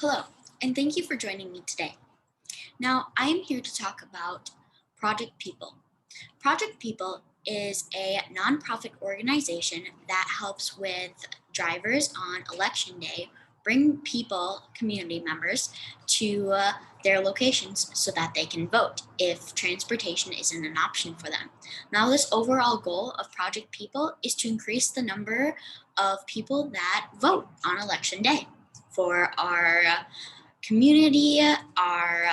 Hello, and thank you for joining me today. Now, I am here to talk about Project People. Project People is a nonprofit organization that helps with drivers on election day bring people, community members, to their locations so that they can vote if transportation isn't an option for them. Now, this overall goal of Project People is to increase the number of people that vote on election day for our community, our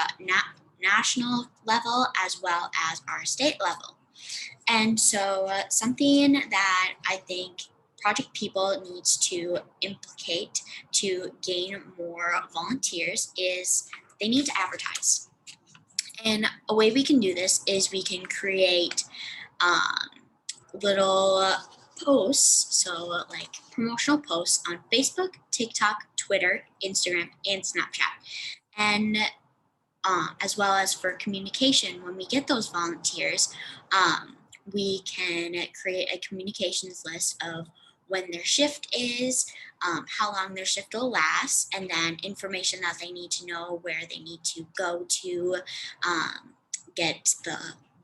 national level, as well as our state level. And so, something that I think Project People needs to implicate to gain more volunteers is they need to advertise. And a way we can do this is we can create um, little posts, so like promotional posts on Facebook, TikTok, Twitter, Instagram, and Snapchat. And as well as for communication, when we get those volunteers, we can create a communications list of when their shift is, how long their shift will last, and then information that they need to know where they need to go to get the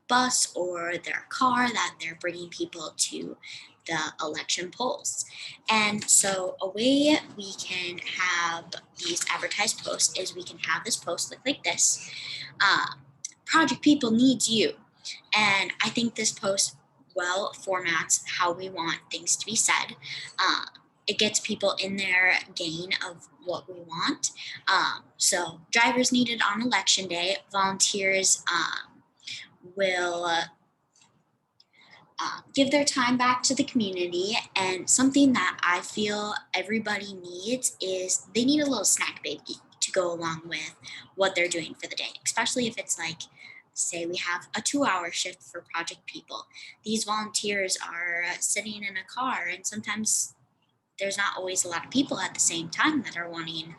bus or their car that they're bringing people to the election polls. And so, a way we can have these advertised posts is we can have this post look like this. Project People needs you. And I think this post well formats how we want things to be said. Uh, it gets people in their gain of what we want. So, drivers needed on election day, volunteers will give their time back to the community. And something that I feel everybody needs is they need a little snack baby to go along with what they're doing for the day, especially if it's like, say, we have a 2 hour shift for Project People. These volunteers are sitting in a car, and sometimes there's not always a lot of people at the same time that are wanting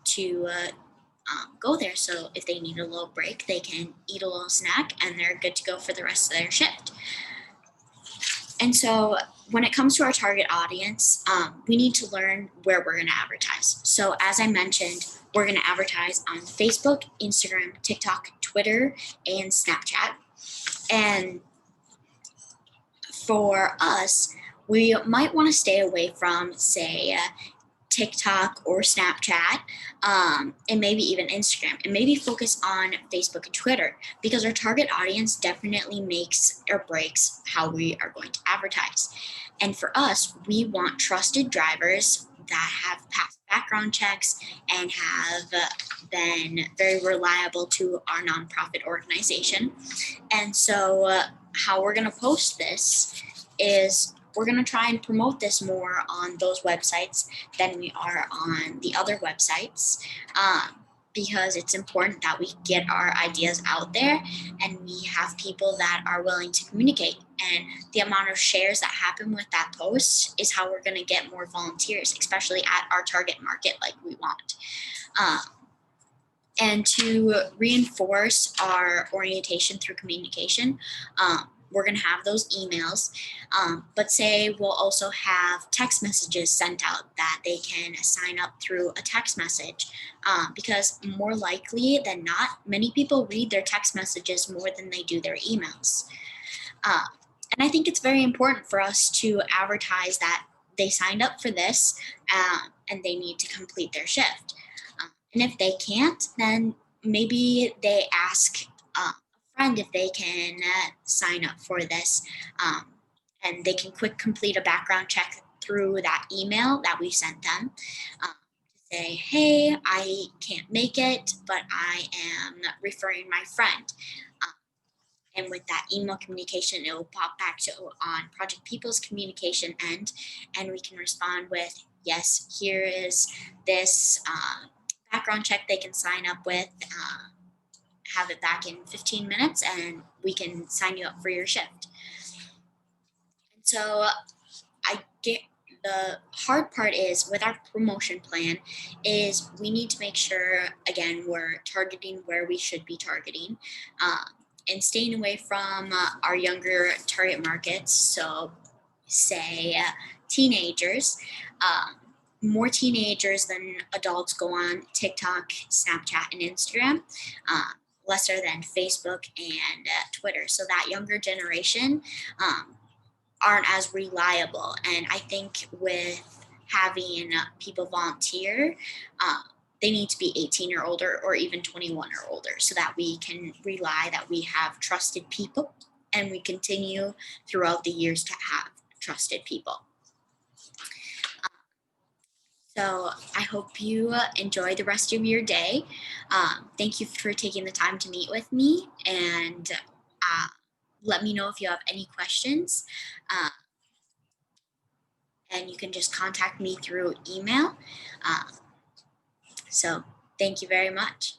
to go there. So if they need a little break, they can eat a little snack and they're good to go for the rest of their shift. And so when it comes to our target audience, we need to learn where we're going to advertise. So as I mentioned, we're going to advertise on Facebook, Instagram, TikTok, Twitter, and Snapchat. And for us, we might want to stay away from, say, TikTok or Snapchat, and maybe even Instagram, and maybe focus on Facebook and Twitter because our target audience definitely makes or breaks how we are going to advertise. And for us, we want trusted drivers that have passed background checks and have been very reliable to our nonprofit organization. And so, how we're going to post this is we're going to try and promote this more on those websites than we are on the other websites, because it's important that we get our ideas out there and we have people that are willing to communicate. And the amount of shares that happen with that post is how we're going to get more volunteers, especially at our target market like we want. And to reinforce our orientation through communication, we're going to have those emails, but say we'll also have text messages sent out that they can sign up through a text message, because more likely than not, many people read their text messages more than they do their emails. And I think it's very important for us to advertise that they signed up for this, and they need to complete their shift. And if they can't, then maybe they ask a friend if they can sign up for this, and they can quick complete a background check through that email that we sent them. To say, hey, I can't make it, but I am referring my friend. And with that email communication, it will pop back to on Project People's communication end, and we can respond with, yes, here is this background check they can sign up with, have it back in 15 minutes, and we can sign you up for your shift. And so I get the hard part is with our promotion plan is we need to make sure, again, we're targeting where we should be targeting, and staying away from our younger target markets. So say teenagers, more teenagers than adults go on TikTok, Snapchat, and Instagram, lesser than Facebook and Twitter. So that younger generation aren't as reliable. And I think with having people volunteer, they need to be 18 or older or even 21 or older so that we can rely that we have trusted people and we continue throughout the years to have trusted people. So I hope you enjoy the rest of your day. Thank you for taking the time to meet with me, and let me know if you have any questions. And you can just contact me through email. So thank you very much.